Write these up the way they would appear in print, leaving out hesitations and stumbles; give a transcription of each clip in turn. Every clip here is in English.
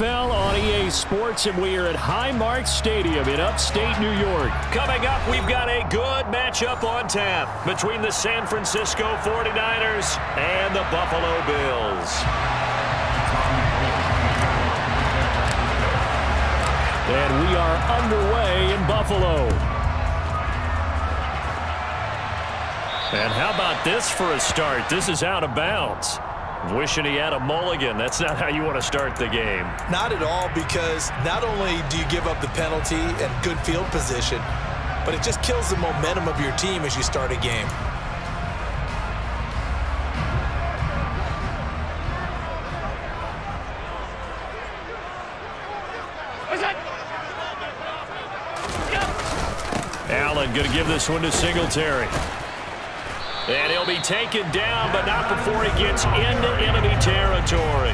NFL on EA Sports, and we are at Highmark Stadium in upstate New York. Coming up, we've got a good matchup on tap between the San Francisco 49ers and the Buffalo Bills. And we are underway in Buffalo. And how about this for a start? This is out of bounds. Wishing he had a mulligan. That's not how you want to start the game. Not at all, because not only do you give up the penalty and good field position, but it just kills the momentum of your team as you start a game. Allen going to give this one to Singletary. And he'll be taken down, but not before he gets into enemy territory.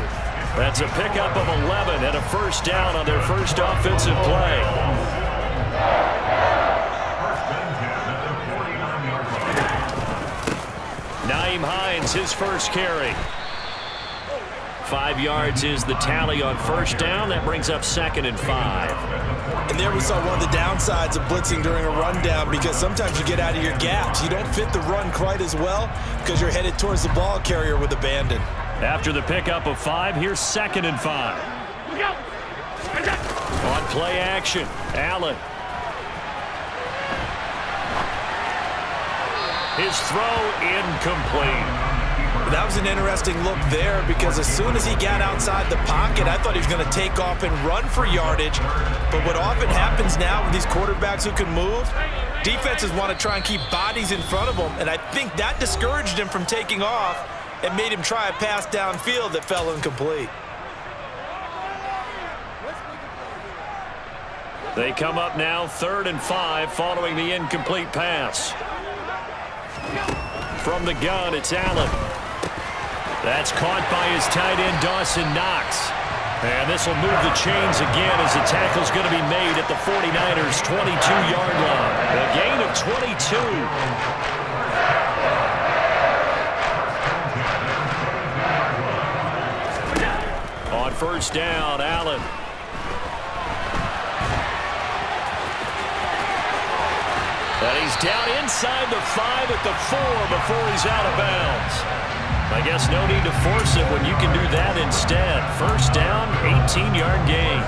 That's a pickup of 11 and a first down on their first offensive play. Nyheim Hines, his first carry. 5 yards is the tally on first down. That brings up 2nd and 5. And there we saw one of the downsides of blitzing during a rundown, because sometimes you get out of your gaps. You don't fit the run quite as well because you're headed towards the ball carrier with abandon. After the pickup of 5, here's 2nd and 5. On play action, Allen. His throw incomplete. That was an interesting look there, because as soon as he got outside the pocket, I thought he was going to take off and run for yardage. But what often happens now with these quarterbacks who can move, defenses want to try and keep bodies in front of them, and I think that discouraged him from taking off and made him try a pass downfield that fell incomplete. They come up now 3rd and 5 following the incomplete pass. From the gun, it's Allen. That's caught by his tight end, Dawson Knox. And this will move the chains again as the tackle's going to be made at the 49ers' 22-yard line. A gain of 22. On first down, Allen. And he's down inside the 5 at the 4 before he's out of bounds. I guess no need to force it when you can do that instead. First down, 18-yard gain.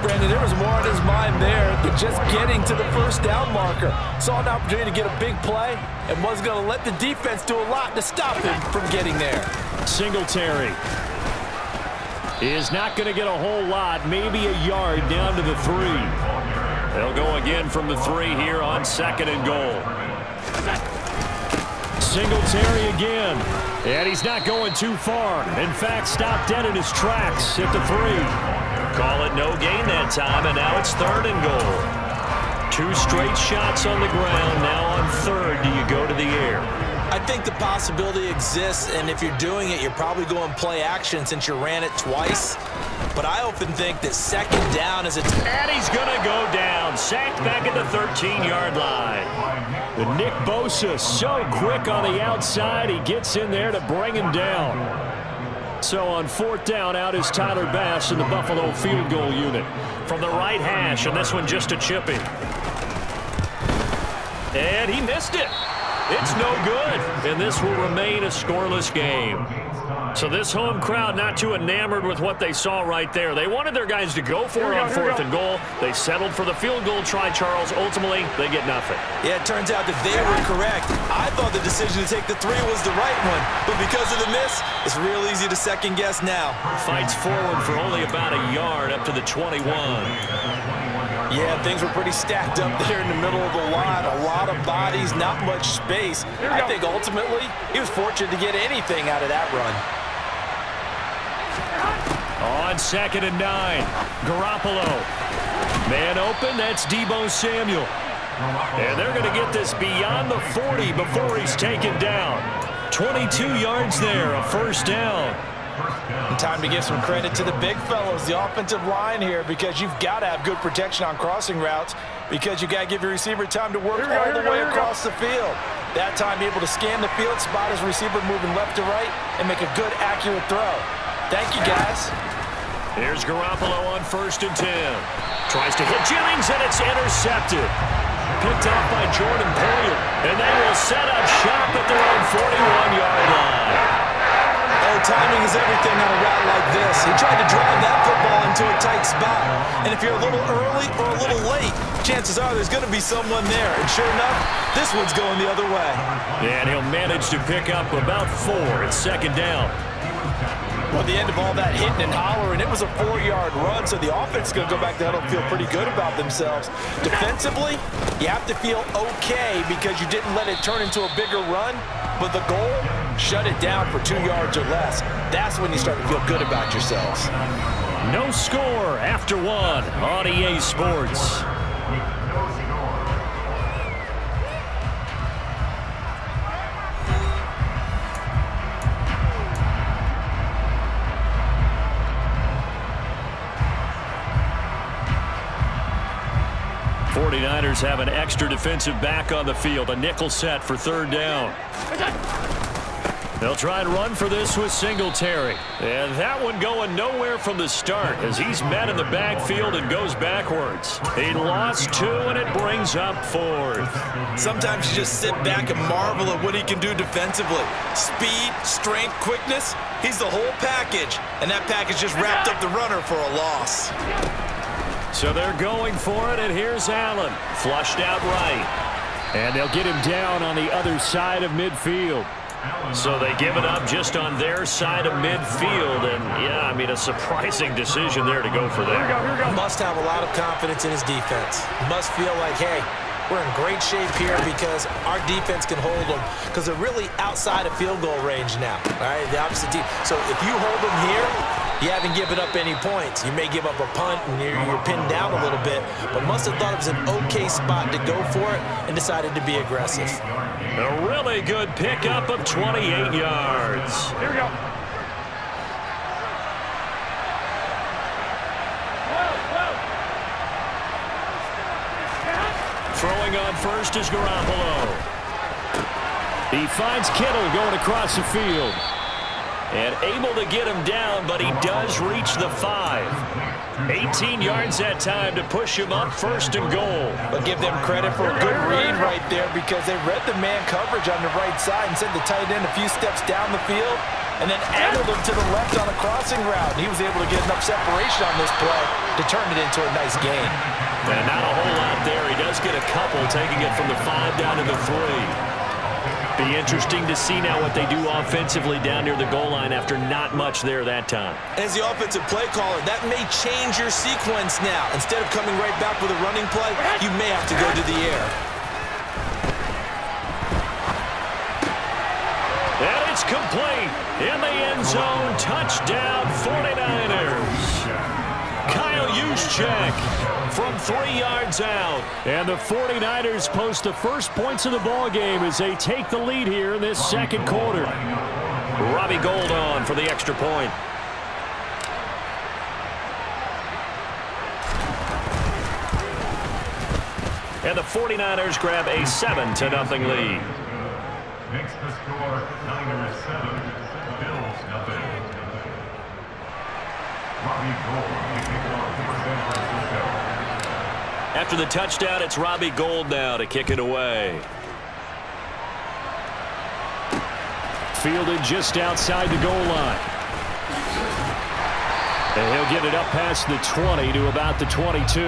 Brandon, there was more on his mind there than just getting to the first down marker. Saw an opportunity to get a big play and was going to let the defense do a lot to stop him from getting there. Singletary is not going to get a whole lot, maybe a yard down to the 3. They'll go again from the 3 here on 2nd and goal. Singletary again. And he's not going too far. In fact, stopped dead in his tracks at the 3. Call it no gain that time, and now it's 3rd and goal. 2 straight shots on the ground. Now on 3rd, do you go to the air? I think the possibility exists, and if you're doing it, you're probably going play action since you ran it twice. But I often think that 2nd down is a... And he's going to go down. Sacked back at the 13-yard line. And Nick Bosa so quick on the outside. He gets in there to bring him down. So on 4th down, out is Tyler Bass in the Buffalo field goal unit. From the right hash, and this one just a chipping. And he missed it. It's no good. And this will remain a scoreless game. So this home crowd not too enamored with what they saw right there. They wanted their guys to go for it on 4th and goal. They settled for the field goal try, Charles. Ultimately, they get nothing. Yeah, it turns out that they were correct. I thought the decision to take the 3 was the right one. But because of the miss, it's real easy to second guess now. Fights forward for only about a yard up to the 21. Yeah, things were pretty stacked up there in the middle of the line. A lot of bodies, not much space. I think ultimately he was fortunate to get anything out of that run. On 2nd and 9, Garoppolo. Man open, that's Deebo Samuel. And they're going to get this beyond the 40 before he's taken down. 22 yards there, a first down. And time to give some credit to the big fellows, the offensive line here, because you've got to have good protection on crossing routes, because you've got to give your receiver time to work all the way across the field. That time able to scan the field, spot his receiver moving left to right, and make a good, accurate throw. Thank you, guys. Here's Garoppolo on 1st and 10. Tries to hit Jennings, and it's intercepted. Picked off by Jordan Poyer. And they will set up shop at their own 41-yard line. Oh, timing is everything on a route like this. He tried to drive that football into a tight spot. And if you're a little early or a little late, chances are there's going to be someone there. And sure enough, this one's going the other way. And he'll manage to pick up about 4 at 2nd down. Well, the end of all that hitting and hollering, it was a 4-yard run, so the offense is going to go back to huddle and feel pretty good about themselves. Defensively, you have to feel okay because you didn't let it turn into a bigger run, but the goal, shut it down for 2 yards or less. That's when you start to feel good about yourselves. No score after 1 on EA Sports. '49ers have an extra defensive back on the field. A nickel set for 3rd down. They'll try and run for this with Singletary. And that one going nowhere from the start as he's met in the backfield and goes backwards. He lost 2, and it brings up 4th. Sometimes you just sit back and marvel at what he can do defensively. Speed, strength, quickness, he's the whole package. And that package just wrapped up the runner for a loss. So they're going for it, and here's Allen. Flushed out right. And they'll get him down on the other side of midfield. So they give it up just on their side of midfield. And, yeah, I mean, a surprising decision there to go for that. Here we go. Must have a lot of confidence in his defense. Must feel like, hey, we're in great shape here because our defense can hold them because they're really outside of field goal range now. All right, the opposite team. So if you hold them here, you haven't given up any points. You may give up a punt and you're pinned down a little bit, but must have thought it was an okay spot to go for it and decided to be aggressive. A really good pickup of 28 yards. Here we go. Throwing on 1st is Garoppolo. He finds Kittle going across the field. And able to get him down, but he does reach the 5. 18 yards that time to push him up 1st and goal. But give them credit for a good read right there because they read the man coverage on the right side and sent the tight end a few steps down the field and then angled him to the left on a crossing route. And he was able to get enough separation on this play to turn it into a nice gain. And not a whole lot there. He does get a couple, taking it from the 5 down to the 3. Be interesting to see now what they do offensively down near the goal line after not much there that time. As the offensive play caller, that may change your sequence now. Instead of coming right back with a running play, you may have to go to the air. And it's complete. In the end zone, touchdown 49ers. Kyle Juszczyk from 3 yards out. And the 49ers post the first points of the ball game as they take the lead here in this 2nd quarter. Robbie Gould on for the extra point. And the 49ers grab a 7-0 lead. Makes the score Niners 7, Bills 0. Robbie Gould kicking off for San Francisco. After the touchdown, it's Robbie Gould now to kick it away. Fielded just outside the goal line. And he'll get it up past the 20 to about the 22.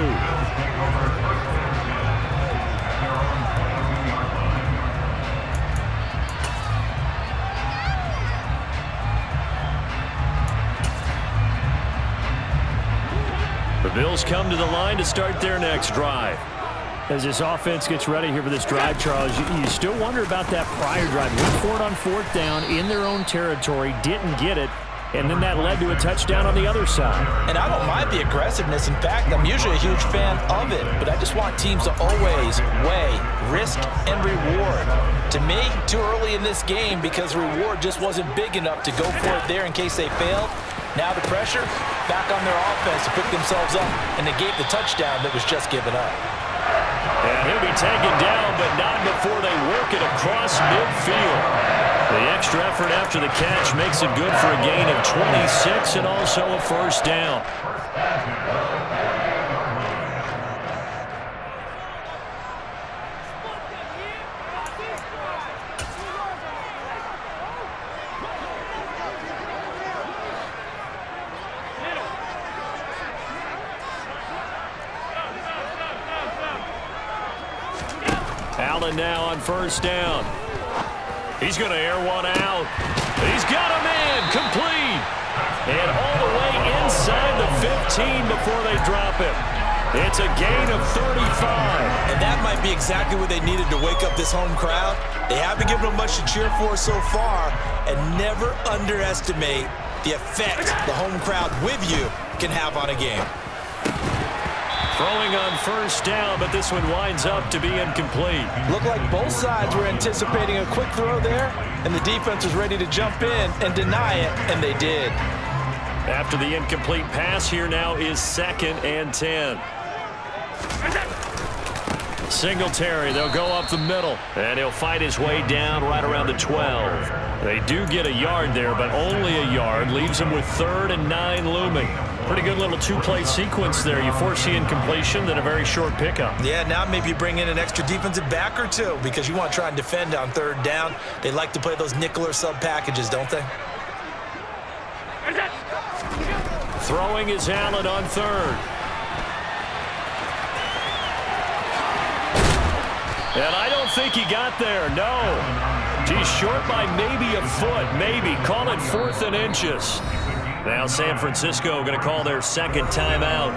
The Bills come to the line to start their next drive. As this offense gets ready here for this drive, Charles, you still wonder about that prior drive. Went for it on 4th down in their own territory, didn't get it, and then that led to a touchdown on the other side. And I don't mind the aggressiveness. In fact, I'm usually a huge fan of it, but I just want teams to always weigh risk and reward. To me, too early in this game because reward just wasn't big enough to go for it there in case they failed. Now the pressure back on their offense to pick themselves up, and they gave the touchdown that was just given up. And he'll be taken down, but not before they work it across midfield. The extra effort after the catch makes it good for a gain of 26 and also a first down. Allen now on first down. He's going to air one out. He's got a man complete. And all the way inside the 15 before they drop him. It's a gain of 35. And that might be exactly what they needed to wake up this home crowd. They haven't given them much to cheer for so far. And never underestimate the effect the home crowd with you can have on a game. Throwing on first down, but this one winds up to be incomplete. Looked like both sides were anticipating a quick throw there, and the defense was ready to jump in and deny it, and they did. After the incomplete pass, here now is 2nd and 10. Singletary, they'll go up the middle, and he'll fight his way down right around the 12. They do get a yard there, but only a yard. Leaves them with 3rd and 9 looming. Pretty good little two-play sequence there. You force the incompletion, then a very short pickup. Yeah, now maybe you bring in an extra defensive back or two because you want to try and defend on 3rd down. They like to play those nickel or sub packages, don't they? Throwing is Allen on 3rd. And I don't think he got there, no. He's short by maybe a foot, maybe. Call it 4th and inches. Now San Francisco going to call their 2nd timeout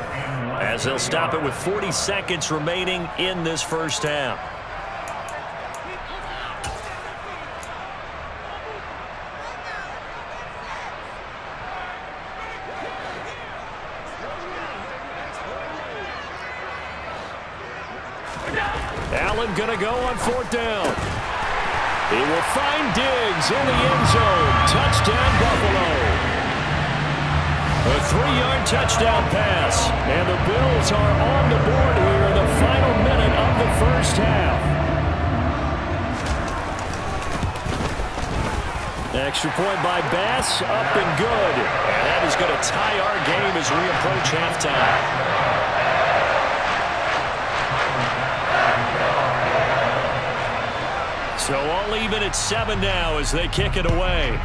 as they'll stop it with 40 seconds remaining in this first half. Allen going to go on 4th down. He will find Diggs in the end zone. Touchdown, Buffalo. A 3-yard touchdown pass, and the Bills are on the board here in the final minute of the first half. Extra point by Bass, up and good. And that is going to tie our game as we approach halftime. So all even at 7 now as they kick it away.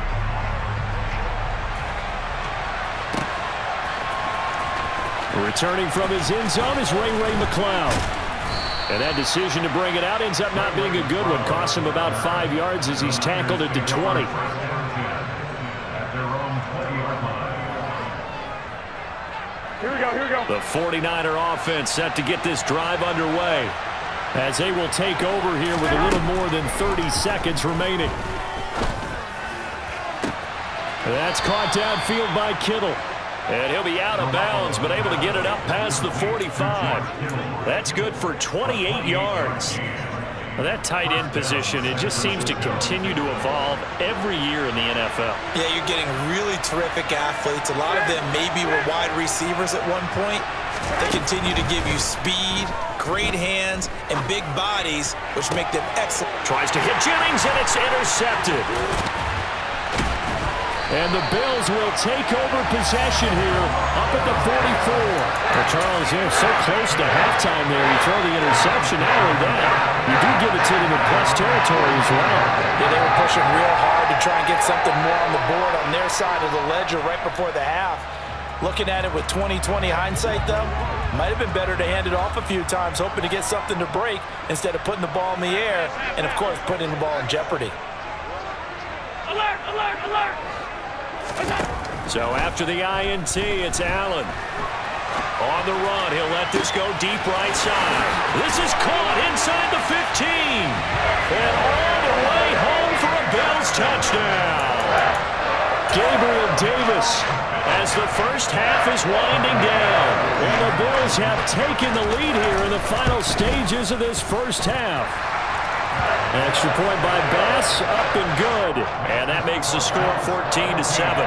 Returning from his end zone is Ray McCloud. And that decision to bring it out ends up not being a good one. Costs him about 5 yards as he's tackled at the 20. Here we go. The 49er offense set to get this drive underway as they will take over here with a little more than 30 seconds remaining. That's caught downfield by Kittle. And he'll be out of bounds, but able to get it up past the 45. That's good for 28 yards. Well, that tight end position, it just seems to continue to evolve every year in the NFL. Yeah, you're getting really terrific athletes. A lot of them maybe were wide receivers at one point. They continue to give you speed, great hands, and big bodies, which make them excellent. Tries to hit Jennings, and it's intercepted. And the Bills will take over possession here up at the 44. Well, Charles, they're so close to halftime there. You throw the interception. Not only that, you do give it to them in plus territory as well. Yeah, they were pushing real hard to try and get something more on the board on their side of the ledger right before the half. Looking at it with 20/20 hindsight, though, might have been better to hand it off a few times, hoping to get something to break instead of putting the ball in the air and, of course, putting the ball in jeopardy. Alert, alert, alert! So after the INT, it's Allen. On the run, he'll let this go deep right side. This is caught inside the 15. And all the way home for a Bills touchdown. Gabriel Davis as the first half is winding down. And the Bills have taken the lead here in the final stages of this first half. Extra point by Bass, up and good. And that makes the score 14-7.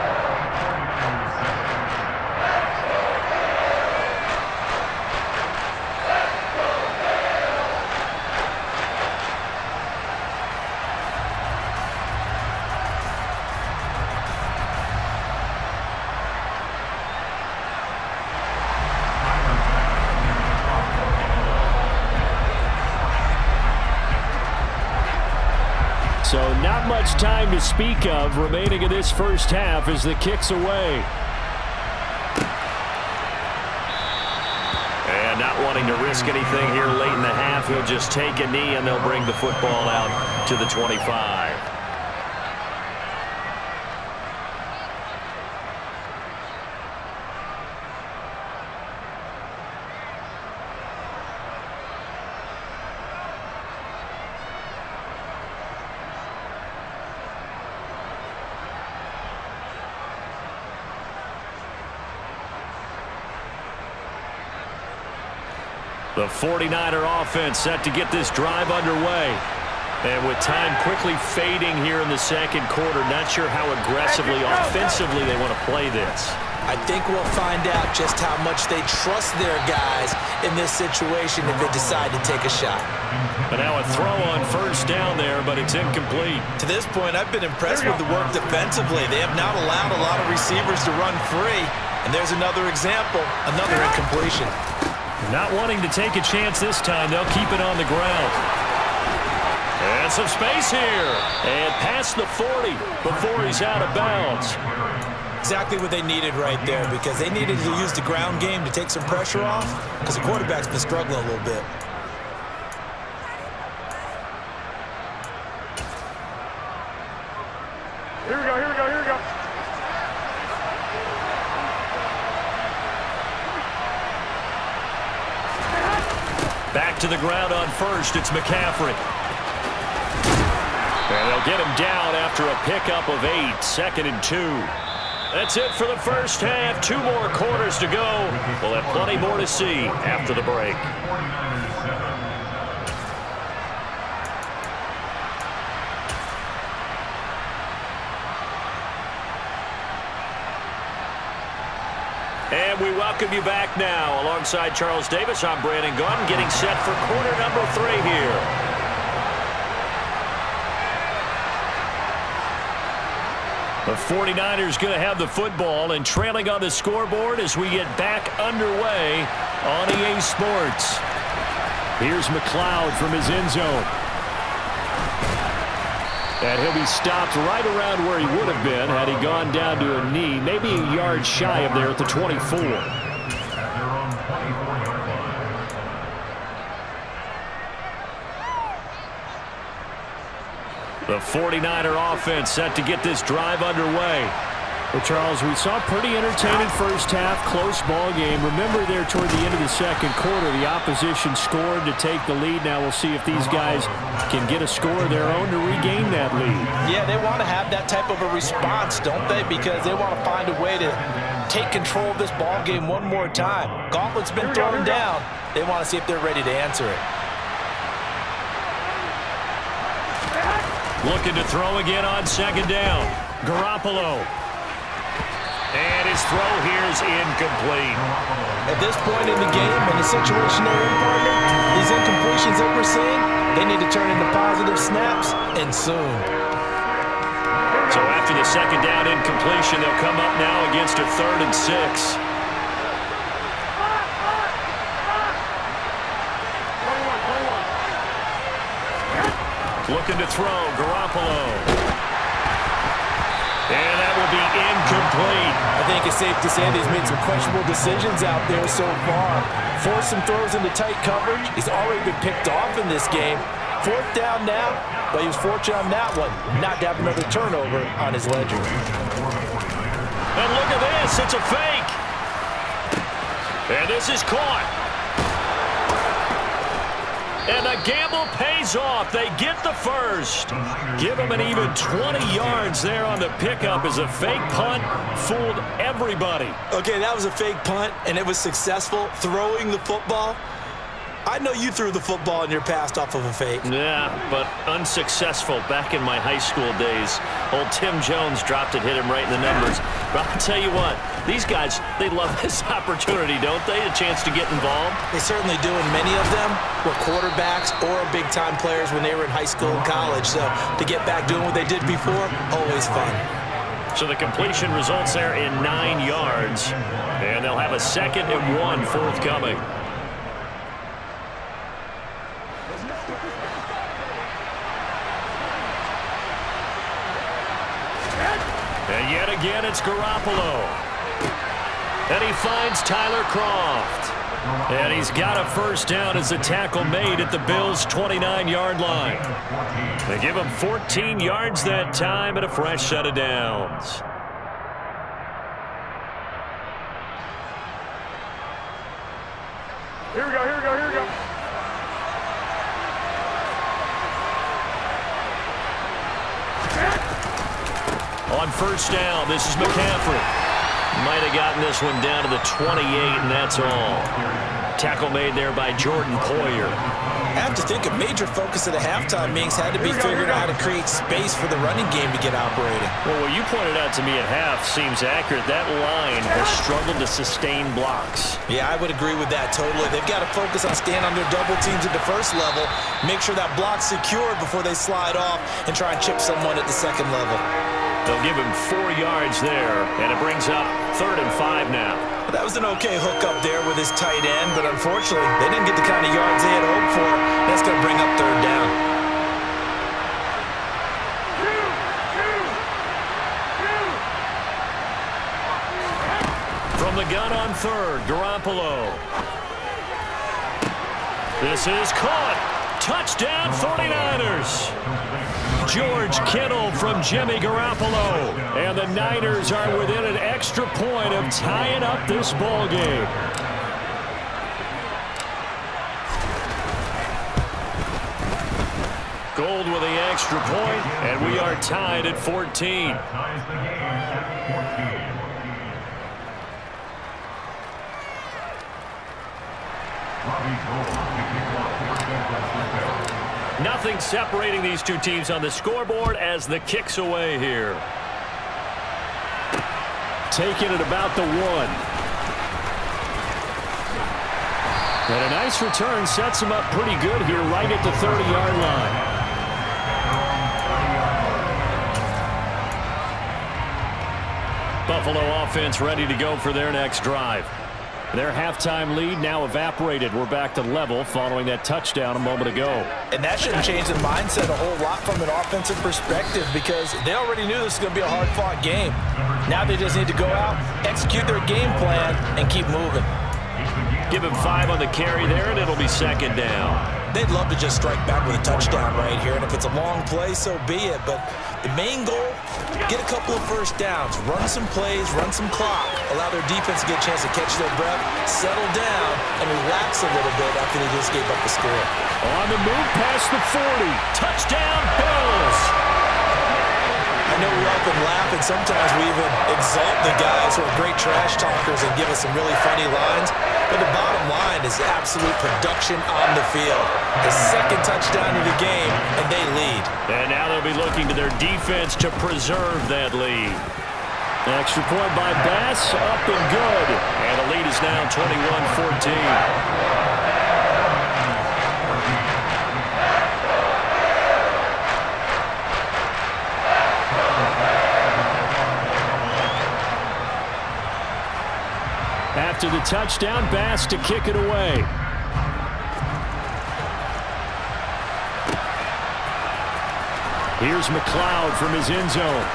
So not much time to speak of remaining in this first half as the kick's away. And not wanting to risk anything here late in the half, he'll just take a knee and they'll bring the football out to the 25. The 49er offense set to get this drive underway. And with time quickly fading here in the second quarter, not sure how aggressively, offensively they want to play this. I think we'll find out just how much they trust their guys in this situation if they decide to take a shot. But now a throw on first down there, but it's incomplete. To this point, I've been impressed with the work defensively. They have not allowed a lot of receivers to run free. And there's another example, another incompletion. Not wanting to take a chance this time, they'll keep it on the ground. And some space here. And past the 40 before he's out of bounds. Exactly what they needed right there, because they needed to use the ground game to take some pressure off, because the quarterback's been struggling a little bit. Here we go, here we go, here we go. Back to the ground on first, it's McCaffrey. And they'll get him down after a pickup of 8, 2nd and 2. That's it for the first half. 2 more quarters to go. We'll have plenty more to see after the break. And we welcome you back now. Alongside Charles Davis, I'm Brandon Gunn, getting set for quarter number 3 here. The 49ers going to have the football and trailing on the scoreboard as we get back underway on EA Sports. Here's McLeod from his end zone. And he'll be stopped right around where he would have been had he gone down to a knee, maybe a yard shy of there at the 24. The 49er offense set to get this drive underway. Well, Charles, we saw a pretty entertaining first half, close ball game. Remember there toward the end of the second quarter, the opposition scored to take the lead. Now we'll see if these guys can get a score of their own to regain that lead. Yeah, they want to have that type of a response, don't they? Because they want to find a way to take control of this ball game one more time. Gauntlet's been thrown down. They want to see if they're ready to answer it. Looking to throw again on second down. Garoppolo. And his throw here is incomplete. At this point in the game, in the situation they're in, partner, these incompletions that we're seeing, they need to turn into positive snaps, and soon. So after the second down incompletion, they'll come up now against a 3rd and 6. Looking to throw, Garoppolo. And that will be incomplete. I think it's safe to say that he's made some questionable decisions out there so far. Forced some throws into tight coverage. He's already been picked off in this game. 4th down now, but he was fortunate on that one, not to have another turnover on his ledger. And look at this, it's a fake. And this is caught. And the gamble pays off. They get the first. Give them an even 20 yards there on the pickup as a fake punt fooled everybody. Okay, that was a fake punt, and it was successful throwing the football. I know you threw the football in your past off of a fake. Yeah, but unsuccessful back in my high school days. Old Tim Jones dropped it, hit him right in the numbers. But I'll tell you what, these guys, they love this opportunity, don't they? A chance to get involved. They certainly do, and many of them were quarterbacks or big-time players when they were in high school and college. So to get back doing what they did before, always fun. So the completion results there in 9 yards. And they'll have a 2nd and 1 forthcoming. And yet again, it's Garoppolo. And he finds Tyler Kroft. And he's got a first down as the tackle made at the Bills' 29-yard line. They give him 14 yards that time and a fresh set of downs. Here we go, here we go, here we go. On first down, this is McCaffrey. Might have gotten this one down to the 28, and that's all. Tackle made there by Jordan Poyer. I have to think a major focus of the halftime meetings had to be figuring out how to create space for the running game to get operating. Well, what you pointed out to me at half seems accurate. That line has struggled to sustain blocks. Yeah, I would agree with that totally. They've got to focus on staying under double teams at the first level, make sure that block's secured before they slide off and try and chip someone at the second level. They'll give him 4 yards there, and it brings up 3rd and 5 now. That was an okay hook up there with his tight end, but unfortunately, they didn't get the kind of yards they had hoped for. That's going to bring up 3rd down. From the gun on 3rd, Garoppolo. This is caught. Touchdown, 49ers. George Kittle from Jimmy Garoppolo. And the Niners are within an extra point of tying up this ball game. Gold with the extra point, and we are tied at 14. Ties the game at 14. Nothing separating these two teams on the scoreboard as the kick's away here. Taking it about the 1. And a nice return sets him up pretty good here right at the 30-yard line. Buffalo offense ready to go for their next drive. Their halftime lead now evaporated. We're back to level following that touchdown a moment ago. And that shouldn't change the mindset a whole lot from an offensive perspective because they already knew this was going to be a hard-fought game. Now they just need to go out, execute their game plan, and keep moving. Give him 5 on the carry there, and it'll be 2nd down. They'd love to just strike back with a touchdown right here, and if it's a long play, so be it. But the main goal, get a couple of first downs, run some plays, run some clock, allow their defense to get a chance to catch their breath, settle down, and relax a little bit after they just gave up the score. On the move past the 40. Touchdown, Bills! I know we often laugh, and sometimes we even exalt the guys who are great trash talkers and give us some really funny lines. But the bottom line is absolute production on the field. The 2nd touchdown of the game, and they lead. And now they'll be looking to their defense to preserve that lead. Extra point by Bass, up and good. And the lead is now 21-14. After the touchdown, Bass to kick it away. Here's McLeod from his end zone.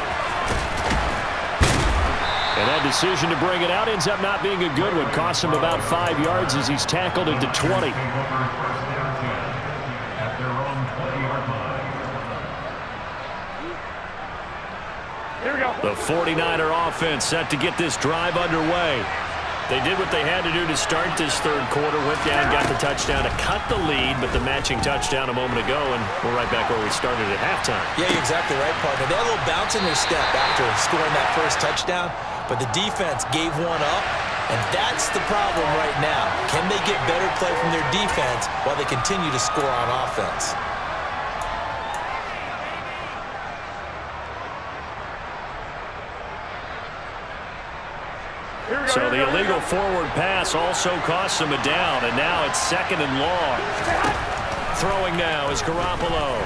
And that decision to bring it out ends up not being a good one. Costs him about 5 yards as he's tackled into 20. The 49er offense set to get this drive underway. They did what they had to do to start this 3rd quarter. Went down, got the touchdown to cut the lead, but the matching touchdown a moment ago, and we're right back where we started at halftime. Yeah, you're exactly right, partner. They had a little bounce in their step after scoring that first touchdown, but the defense gave one up, and that's the problem right now. Can they get better play from their defense while they continue to score on offense? So the illegal forward pass also costs him a down, and now it's 2nd and long. Throwing now is Garoppolo.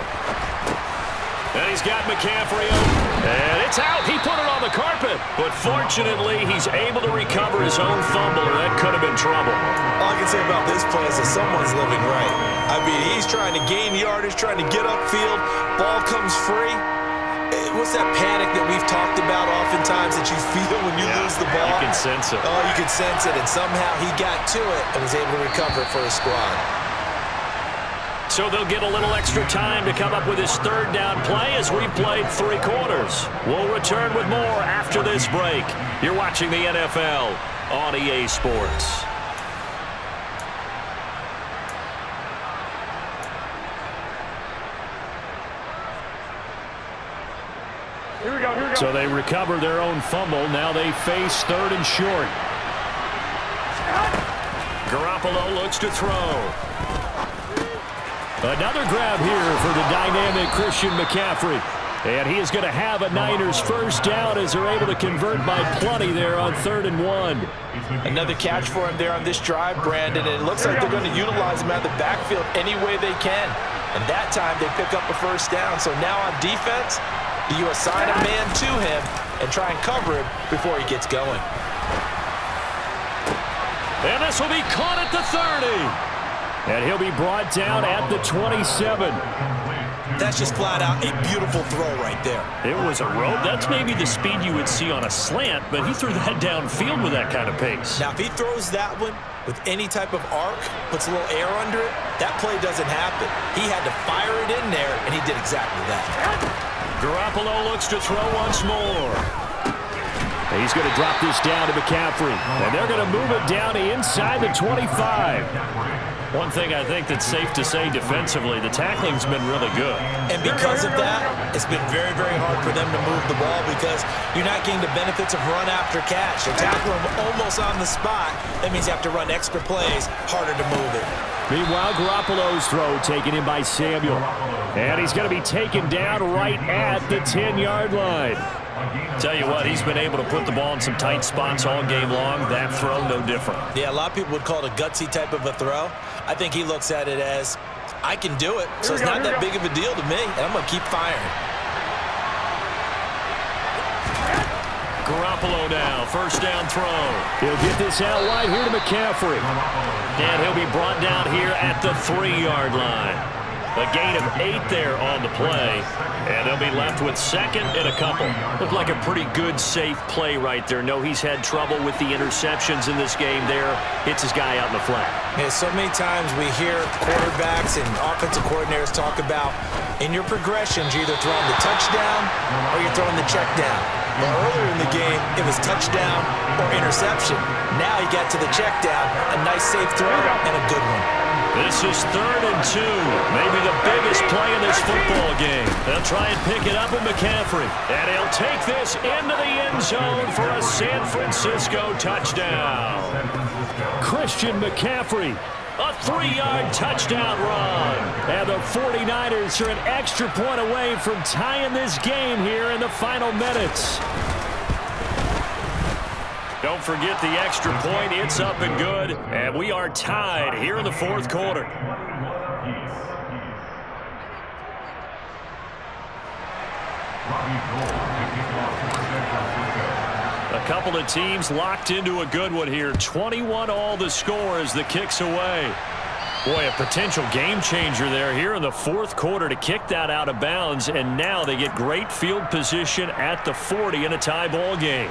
And he's got McCaffrey open. And it's out. He put it on the carpet. But fortunately, he's able to recover his own fumble, or that could have been trouble. All I can say about this play is that someone's living right. I mean, he's trying to gain yardage, trying to get upfield. Ball comes free. What's that panic that we've talked about oftentimes that you feel when you lose the ball? You can sense it. Oh, you can sense it, and somehow he got to it and was able to recover it for his squad. So they'll get a little extra time to come up with his third down play as we've played 3 quarters. We'll return with more after this break. You're watching the NFL on EA Sports. Here we go, here we go. So they recover their own fumble. Now they face 3rd and short. Garoppolo looks to throw. Another grab here for the dynamic Christian McCaffrey. And he is going to have a Niners first down as they're able to convert by plenty there on 3rd and 1. Another catch for him there on this drive, Brandon, and it looks like they're going to utilize him out of the backfield any way they can. And that time they pick up a first down. So now on defense, you assign a man to him and try and cover him before he gets going. And this will be caught at the 30. And he'll be brought down at the 27. That's just flat out a beautiful throw right there. It was a rope. That's maybe the speed you would see on a slant, but he threw that downfield with that kind of pace. Now, if he throws that one with any type of arc, puts a little air under it, that play doesn't happen. He had to fire it in there, and he did exactly that. Garoppolo looks to throw once more. He's going to drop this down to McCaffrey. And they're going to move it down to inside the 25. One thing I think that's safe to say defensively, the tackling's been really good. And because of that, it's been very, very hard for them to move the ball because you're not getting the benefits of run after catch. They're tackling him almost on the spot. That means you have to run extra plays, harder to move it. Meanwhile, Garoppolo's throw taken in by Samuel. And he's going to be taken down right at the 10-yard line. Tell you what, he's been able to put the ball in some tight spots all game long. That throw, no different. Yeah, a lot of people would call it a gutsy type of a throw. I think he looks at it as, I can do it, so it's not that big of a deal to me, and I'm going to keep firing. Garoppolo now, first down throw. He'll get this out wide here to McCaffrey. And he'll be brought down here at the 3-yard line. A gain of 8 there on the play. And they'll be left with 2nd and a couple. Looked like a pretty good, safe play right there. No, he's had trouble with the interceptions in this game there. Hits his guy out in the flat. Yeah, so many times we hear quarterbacks and offensive coordinators talk about, in your progressions, you're either throwing the touchdown or you're throwing the check down. Well, earlier in the game, it was touchdown or interception. Now he got to the check down, a nice safe throw, and a good one. This is 3rd and 2, maybe the biggest play in this football game. They'll try and pick it up with McCaffrey. And he'll take this into the end zone for a San Francisco touchdown. Christian McCaffrey, a 3-yard touchdown run. And the 49ers are an extra point away from tying this game here in the final minutes. Don't forget the extra point. It's up and good. And we are tied here in the 4th quarter. A couple of teams locked into a good one here. 21 all the score as the kick's away. Boy, a potential game changer there here in the 4th quarter to kick that out of bounds. And now they get great field position at the 40 in a tie ball game.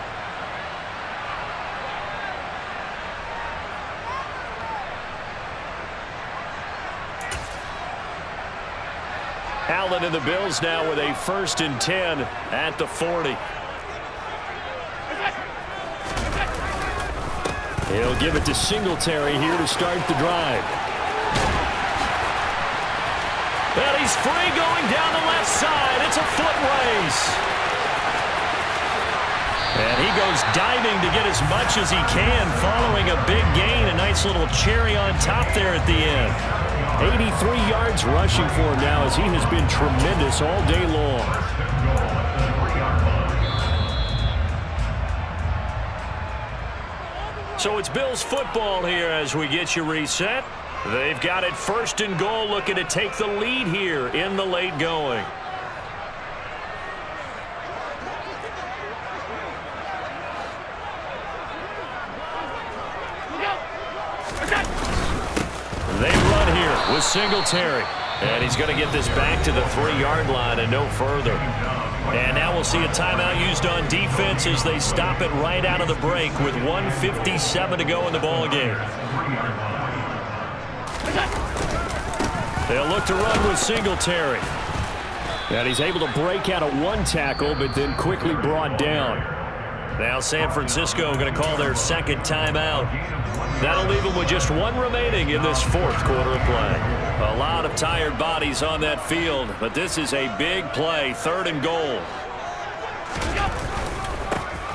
Allen and the Bills now with a 1st and 10 at the 40. He'll give it to Singletary here to start the drive. And he's free going down the left side. It's a foot race. And he goes diving to get as much as he can following a big gain. A nice little cherry on top there at the end. 83 yards rushing for him now as he has been tremendous all day long. So it's Bills football here as we get you reset. They've got it 1st and goal, looking to take the lead here in the late going. They run here with Singletary. And he's going to get this back to the 3-yard line and no further. And now we'll see a timeout used on defense as they stop it right out of the break with 1:57 to go in the ball game. They'll look to run with Singletary. And he's able to break out of one tackle, but then quickly brought down. Now San Francisco going to call their second timeout. That'll leave them with just one remaining in this fourth quarter of play. A lot of tired bodies on that field, but this is a big play, 3rd and goal.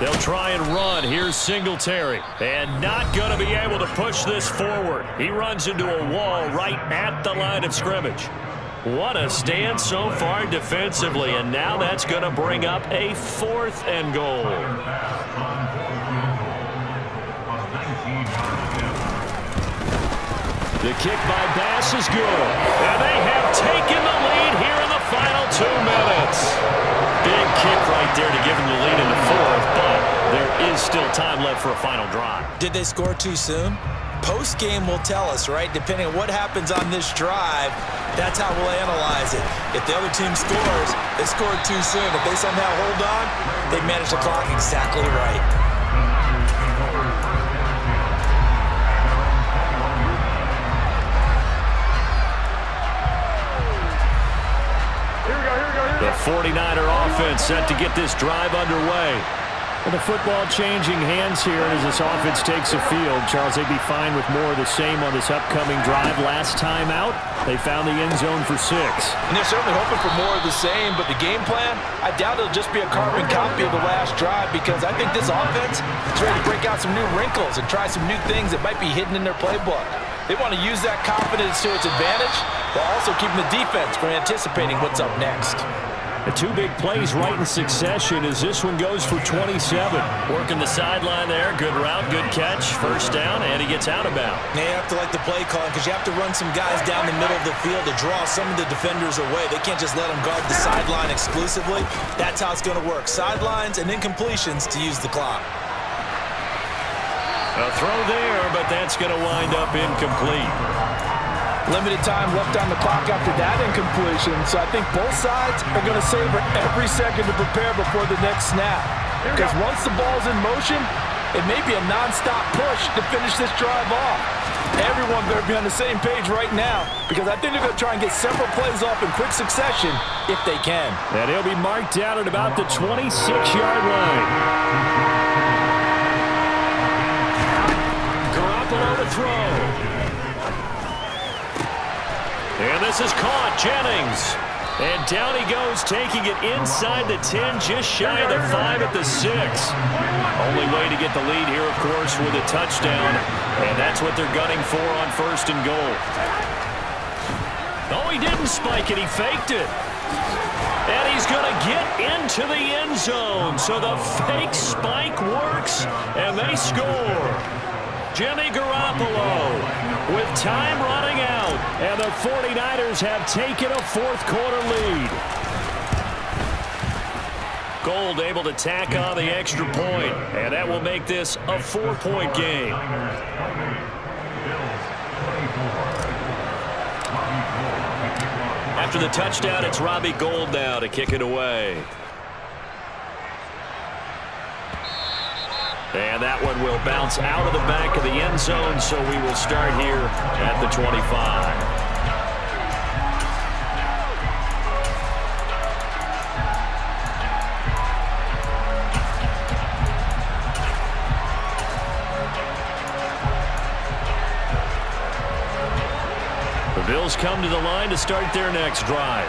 They'll try and run. Here's Singletary. And not going to be able to push this forward. He runs into a wall right at the line of scrimmage. What a stand so far defensively, and now that's going to bring up a 4th and goal. The kick by Bass is good. And they have taken the lead here in the final 2 minutes. Big kick right there to give them the lead in the 4th, but there is still time left for a final drive. Did they score too soon? Post-game will tell us, right? Depending on what happens on this drive, that's how we'll analyze it. If the other team scores, they scored too soon. If they somehow hold on, they manage the clock exactly right. The 49er offense set to get this drive underway. And the football changing hands here as this offense takes the field. Charles, they'd be fine with more of the same on this upcoming drive. Last time out, they found the end zone for 6. And they're certainly hoping for more of the same, but the game plan, I doubt it'll just be a carbon copy of the last drive, because I think this offense is ready to break out some new wrinkles and try some new things that might be hidden in their playbook. They want to use that confidence to its advantage while also keeping the defense from anticipating what's up next. The 2 big plays right in succession as this one goes for 27. Working the sideline there. Good route, good catch. First down, and he gets out of bounds. Now you have to like the play calling, because you have to run some guys down the middle of the field to draw some of the defenders away. They can't just let them guard the sideline exclusively. That's how it's going to work. Sidelines and incompletions to use the clock. A throw there, but that's going to wind up incomplete. Limited time left on the clock after that incompletion, so I think both sides are going to savor every second to prepare before the next snap. Because once the ball's in motion, it may be a non-stop push to finish this drive off. Everyone better be on the same page right now, because I think they're going to try and get several plays off in quick succession if they can. And he'll be marked out at about the 26-yard line. Garoppolo to throw. And this is caught. Jennings. And down he goes, taking it inside the 10, just shy of the 5 at the 6. Only way to get the lead here, of course, with a touchdown. And that's what they're gunning for on 1st and goal. Oh, he didn't spike it. He faked it. And he's going to get into the end zone. So the fake spike works, and they score. Jimmy Garoppolo with time running out, and the 49ers have taken a 4th quarter lead. Gold able to tack on the extra point, and that will make this a 4-point game. After the touchdown, it's Robbie Gould now to kick it away. And that one will bounce out of the back of the end zone, so we will start here at the 25. The Bills come to the line to start their next drive.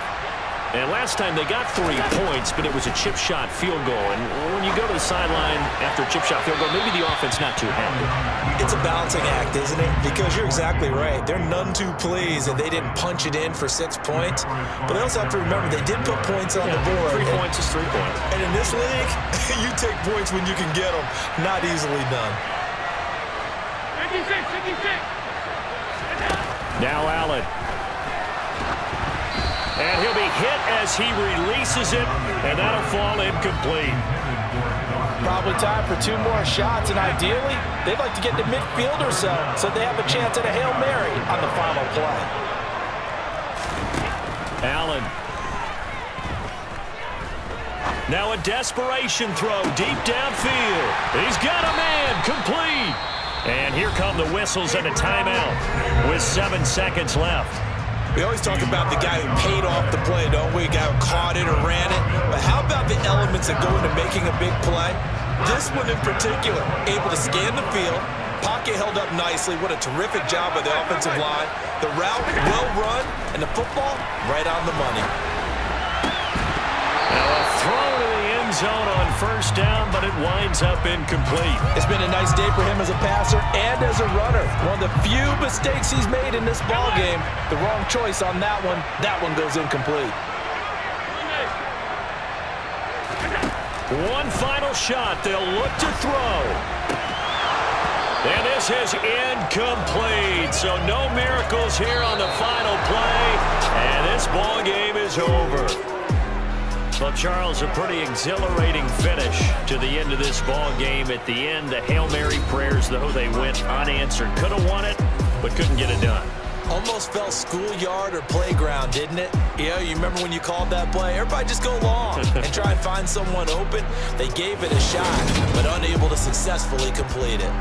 And last time they got 3 points, but it was a chip shot field goal. And when you go to the sideline after a chip shot field goal, maybe the offense not too happy. It's a balancing act, isn't it? Because you're exactly right. They're none too pleased that they didn't punch it in for 6 points. But they also have to remember they did put points on the board. 3 points is 3 points. And in this league, you take points when you can get them. Not easily done. 56, 56. Now Allen. And he'll be hit as he releases it, and that'll fall incomplete. Probably time for 2 more shots, and ideally, they'd like to get to midfield or so they have a chance at a Hail Mary on the final play. Allen. Now a desperation throw deep downfield. He's got a man, complete. And here come the whistles and a timeout with 7 seconds left. We always talk about the guy who paid off the play, don't we? The guy who caught it or ran it. But how about the elements that go into making a big play? This one in particular, able to scan the field, pocket held up nicely. What a terrific job by the offensive line. The route, well run, and the football, right on the money. Now a throw to the end zone on first down, but it winds up incomplete. It's been a nice day for him as a passer and as a runner. One of the few mistakes he's made in this ball game. The wrong choice on that one. That one goes incomplete. One final shot. They'll look to throw. And this is incomplete. So no miracles here on the final play. And this ball game is over. Well, Charles, a pretty exhilarating finish to the end of this ball game. At the end, the Hail Mary prayers, though, they went unanswered. Could have won it, but couldn't get it done. Almost felt schoolyard or playground, didn't it? Yeah, you remember when you called that play? Everybody just go long and try and find someone open. They gave it a shot, but unable to successfully complete it.